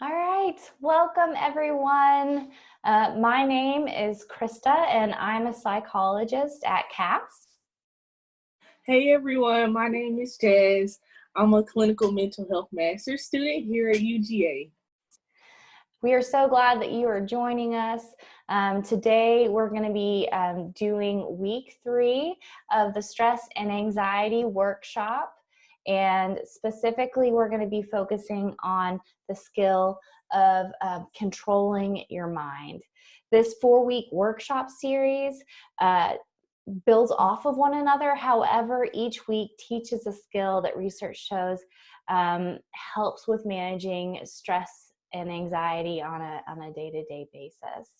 All right, welcome everyone. My name is Krista and I'm a psychologist at CAPS. Hey everyone, my name is Jazz. I'm a clinical mental health master's student here at UGA. We are so glad that you are joining us. Today we're going to be doing week 3 of the stress and anxiety workshop. And specifically, we're going to be focusing on the skill of controlling your mind. This 4-week workshop series builds off of one another. However, each week teaches a skill that research shows helps with managing stress and anxiety on a day-to-day basis.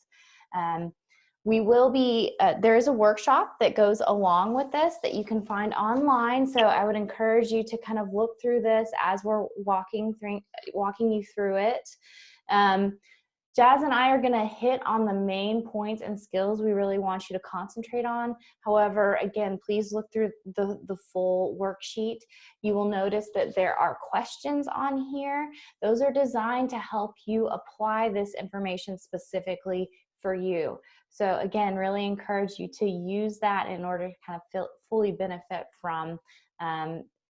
We will be, there is a workshop that goes along with this that you can find online. So I would encourage you to kind of look through this as we're walking you through it. Jazz and I are going to hit on the main points and skills we really want you to concentrate on. However, again, please look through the full worksheet. You will notice that there are questions on here. Those are designed to help you apply this information specifically for you. So again, really encourage you to use that in order to kind of fully benefit from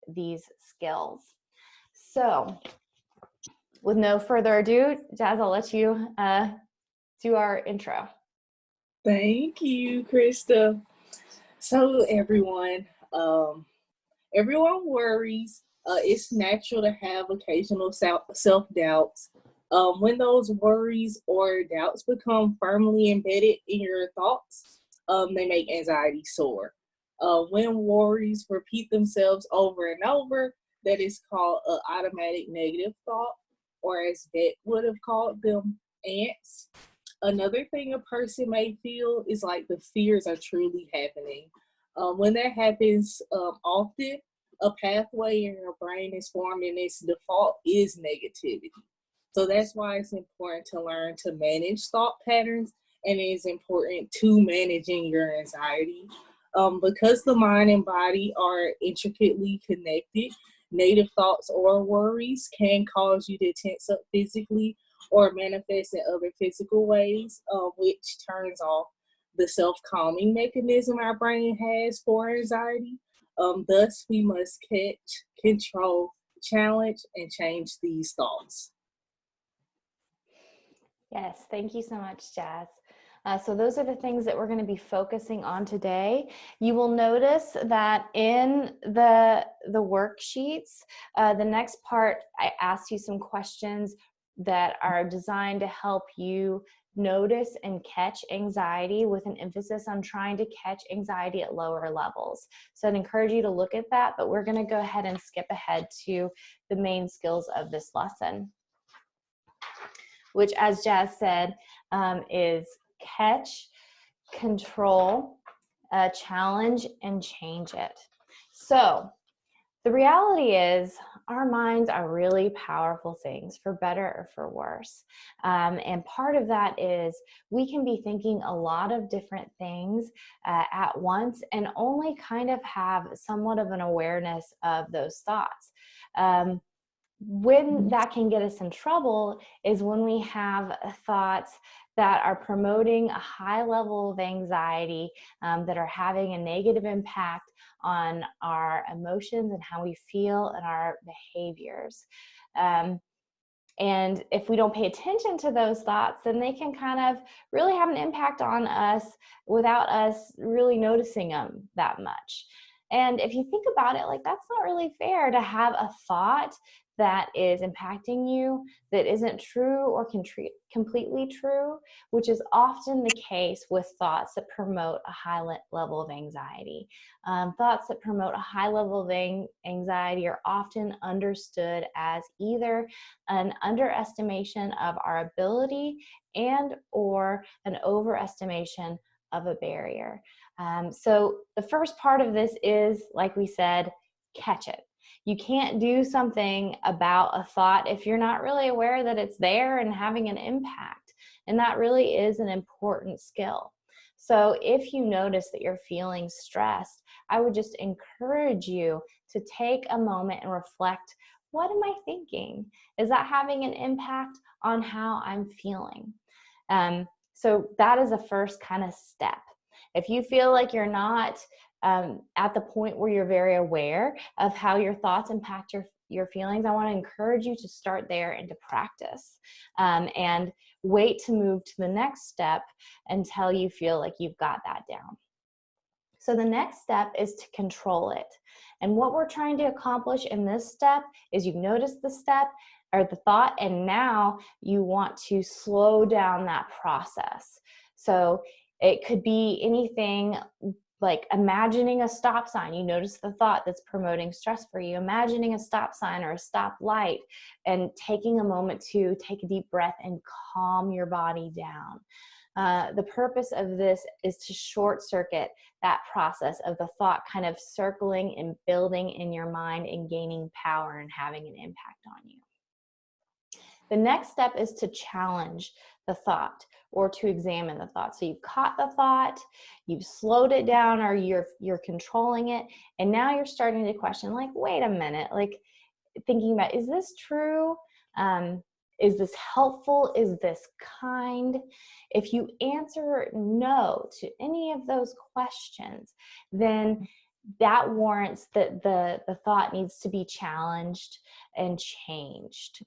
these skills. So with no further ado, Jazz, I'll let you do our intro. Thank you, Krista. So everyone worries. It's natural to have occasional self-doubts. When those worries or doubts become firmly embedded in your thoughts, they make anxiety soar. When worries repeat themselves over and over, that is called an automatic negative thought, or as Beck would have called them, ants. Another thing a person may feel is like the fears are truly happening. When that happens often, a pathway in your brain is formed and its default is negativity. So that's why it's important to learn to manage thought patterns, and it is important to managing your anxiety. Because the mind and body are intricately connected, negative thoughts or worries can cause you to tense up physically or manifest in other physical ways, which turns off the self-calming mechanism our brain has for anxiety. Thus, we must catch, control, challenge, and change these thoughts. Yes, thank you so much, Jazz. So those are the things that we're going to be focusing on today. You will notice that in the worksheets, the next part, I asked you some questions that are designed to help you notice and catch anxiety, with an emphasis on trying to catch anxiety at lower levels. So I'd encourage you to look at that, but we're going to go ahead and skip ahead to the main skills of this lesson, which, as Jazz said, is catch, control, challenge, and change it. So the reality is our minds are really powerful things, for better or for worse. And part of that is we can be thinking a lot of different things at once and only kind of have somewhat of an awareness of those thoughts. When that can get us in trouble is when we have thoughts that are promoting a high level of anxiety, that are having a negative impact on our emotions and how we feel and our behaviors. And if we don't pay attention to those thoughts, then they can kind of really have an impact on us without us really noticing them that much. And if you think about it, like, that's not really fair to have a thought that is impacting you that isn't true or completely true, which is often the case with thoughts that promote a high level of anxiety. Thoughts that promote a high level of anxiety are often understood as either an underestimation of our ability and or an overestimation of a barrier. So the first part of this is, like we said, catch it. You can't do something about a thought if you're not really aware that it's there and having an impact. And that really is an important skill. So if you notice that you're feeling stressed, I would just encourage you to take a moment and reflect, what am I thinking? Is that having an impact on how I'm feeling? So that is the first kind of step. If you feel like you're not at the point where you're very aware of how your thoughts impact your feelings, I want to encourage you to start there and to practice, and wait to move to the next step until you feel like you've got that down. So the next step is to control it. And what we're trying to accomplish in this step is you've noticed the step or the thought, and now you want to slow down that process. So it could be anything like imagining a stop sign. You notice the thought that's promoting stress for you. Imagining a stop sign or a stop light and taking a moment to take a deep breath and calm your body down. The purpose of this is to short circuit that process of the thought kind of circling and building in your mind and gaining power and having an impact on you. The next step is to challenge the thought or to examine the thought. So you've caught the thought, you've slowed it down, or you're controlling it, and now you're starting to question, like, wait a minute, like thinking about, is this true? Is this helpful? Is this kind? If you answer no to any of those questions, then that warrants that the thought needs to be challenged and changed.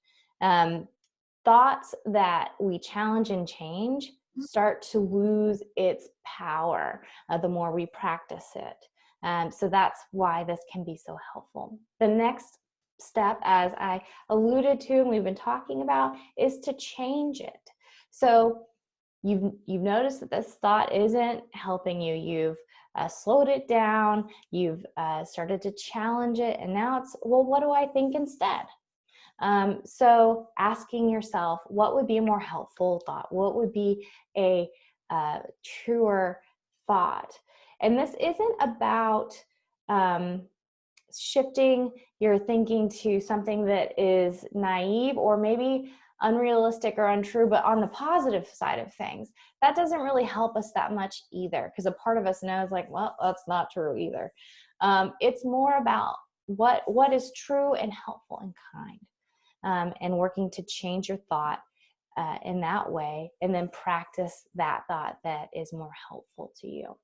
Thoughts that we challenge and change start to lose its power the more we practice it. So that's why this can be so helpful. The next step, as I alluded to and we've been talking about, is to change it. So you've noticed that this thought isn't helping you. You've slowed it down. You've started to challenge it. And now it's, well, what do I think instead? So asking yourself, what would be a more helpful thought? What would be a truer thought? And this isn't about shifting your thinking to something that is naive or maybe unrealistic or untrue, but on the positive side of things. That doesn't really help us that much either, because a part of us knows, like, well, that's not true either. It's more about what is true and helpful and kind, and working to change your thought in that way, and then practice that thought that is more helpful to you.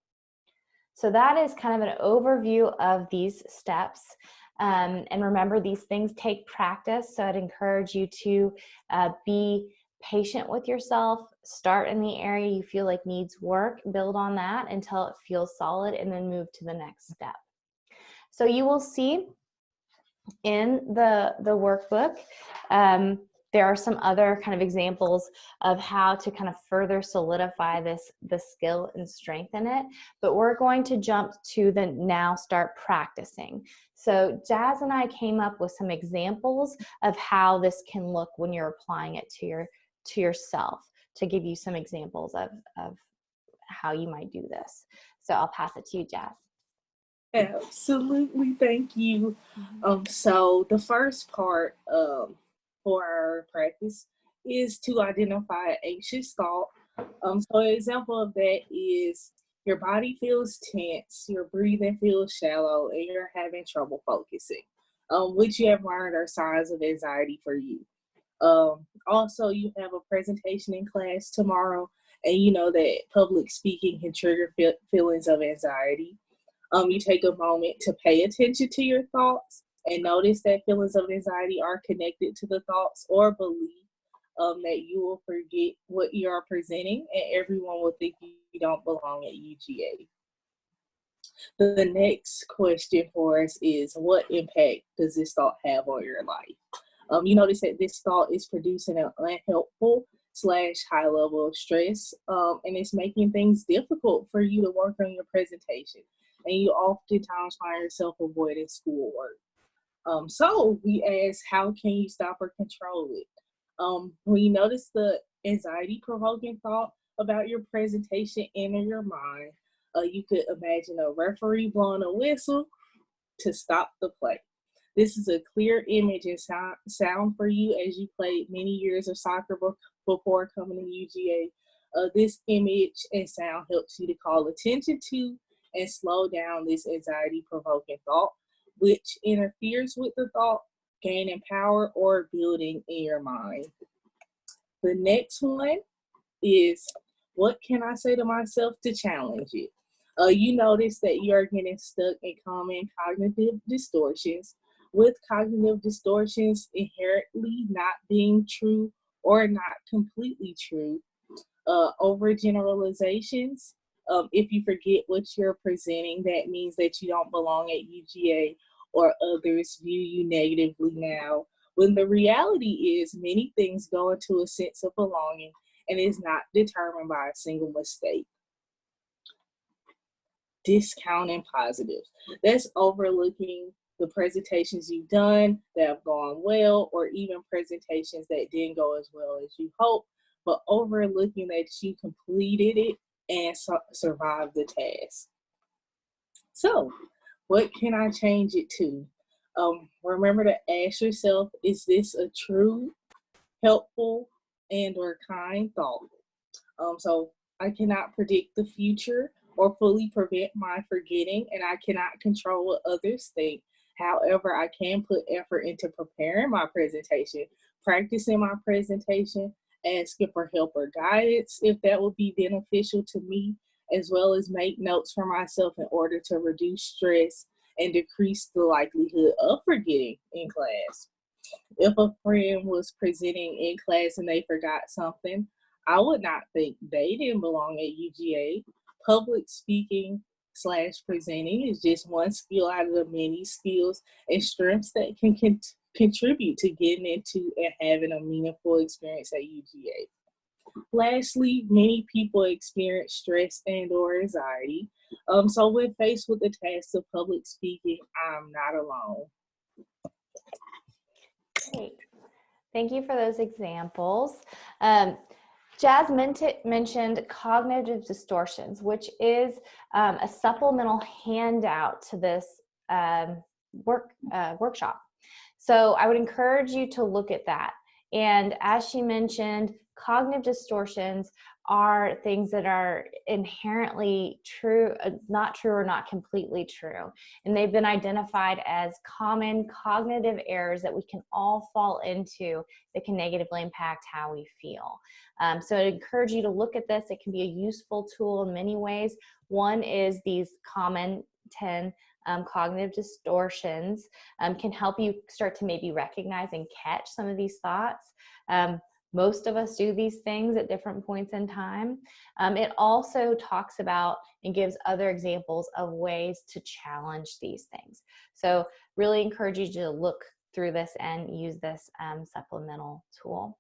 So that is kind of an overview of these steps. And remember, these things take practice. So I'd encourage you to be patient with yourself. Start in the area you feel like needs work. Build on that until it feels solid, and then move to the next step. So you will see in the workbook, there are some other kind of examples of how to kind of further solidify the skill and strengthen it. But we're going to jump to the now start practicing. So Jazz and I came up with some examples of how this can look when you're applying it to yourself, to give you some examples of how you might do this. So I'll pass it to you, Jazz. Absolutely, thank you. So the first part for our practice is to identify an anxious thought. So an example of that is your body feels tense, your breathing feels shallow, and you're having trouble focusing, which you have learned are signs of anxiety for you. Also, you have a presentation in class tomorrow, and you know that public speaking can trigger feelings of anxiety. You take a moment to pay attention to your thoughts and notice that feelings of anxiety are connected to the thoughts or belief that you will forget what you are presenting and everyone will think you don't belong at UGA. The next question for us is, what impact does this thought have on your life? You notice that this thought is producing an unhelpful / high level of stress, and it's making things difficult for you to work on your presentation. And you oftentimes find yourself avoiding schoolwork. So we ask, how can you stop or control it? When you notice the anxiety-provoking thought about your presentation enter your mind, you could imagine a referee blowing a whistle to stop the play. This is a clear image and sound for you as you played many years of soccer before coming to UGA. This image and sound helps you to call attention to and slow down this anxiety-provoking thought, which interferes with the thought gaining power, or building in your mind. The next one is, what can I say to myself to challenge it? You notice that you are getting stuck in common cognitive distortions, with cognitive distortions inherently not being true or not completely true. Overgeneralizations. If you forget what you're presenting, that means that you don't belong at UGA or others view you negatively now. When the reality is, many things go into a sense of belonging and is not determined by a single mistake. Discounting positives. That's overlooking the presentations you've done that have gone well, or even presentations that didn't go as well as you hoped, but overlooking that you completed it and survived the task. So, what can I change it to? Remember to ask yourself, is this a true, helpful, and or kind thought? So I cannot predict the future or fully prevent my forgetting, and I cannot control what others think. However, I can put effort into preparing my presentation, practicing my presentation, asking for help or guidance if that would be beneficial to me, as well as make notes for myself in order to reduce stress and decrease the likelihood of forgetting in class. If a friend was presenting in class and they forgot something, I would not think they didn't belong at UGA. Public speaking / presenting is just one skill out of the many skills and strengths that can contribute to getting into and having a meaningful experience at UGA. Lastly, many people experience stress and or anxiety. So when faced with the task of public speaking, I'm not alone. Great. Thank you for those examples. Jazz mentioned cognitive distortions, which is a supplemental handout to this workshop. So I would encourage you to look at that. And as she mentioned, cognitive distortions are things that are inherently true, not true or not completely true. And they've been identified as common cognitive errors that we can all fall into that can negatively impact how we feel. So I encourage you to look at this. It can be a useful tool in many ways. One is these common 10 cognitive distortions can help you start to maybe recognize and catch some of these thoughts. Most of us do these things at different points in time. It also talks about and gives other examples of ways to challenge these things. So really encourage you to look through this and use this supplemental tool.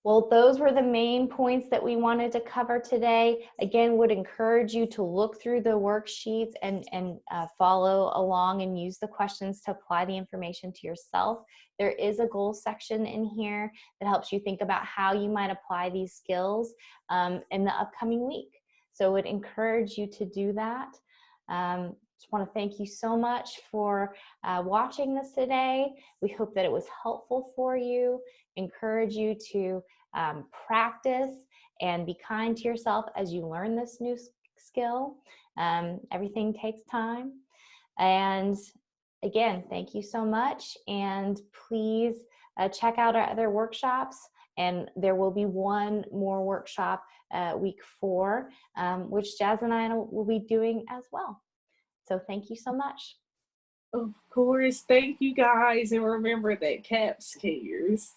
Well, those were the main points that we wanted to cover today. Again, would encourage you to look through the worksheets and follow along and use the questions to apply the information to yourself. There is a goals section in here that helps you think about how you might apply these skills in the upcoming week. So would encourage you to do that. Just want to thank you so much for watching this today. We hope that it was helpful for you. Encourage you to practice and be kind to yourself as you learn this new skill. Everything takes time. And again, thank you so much. And please check out our other workshops. And there will be one more workshop week 4, which Jazz and I will be doing as well. So thank you so much. Of course. Thank you guys. And remember that CAP scares.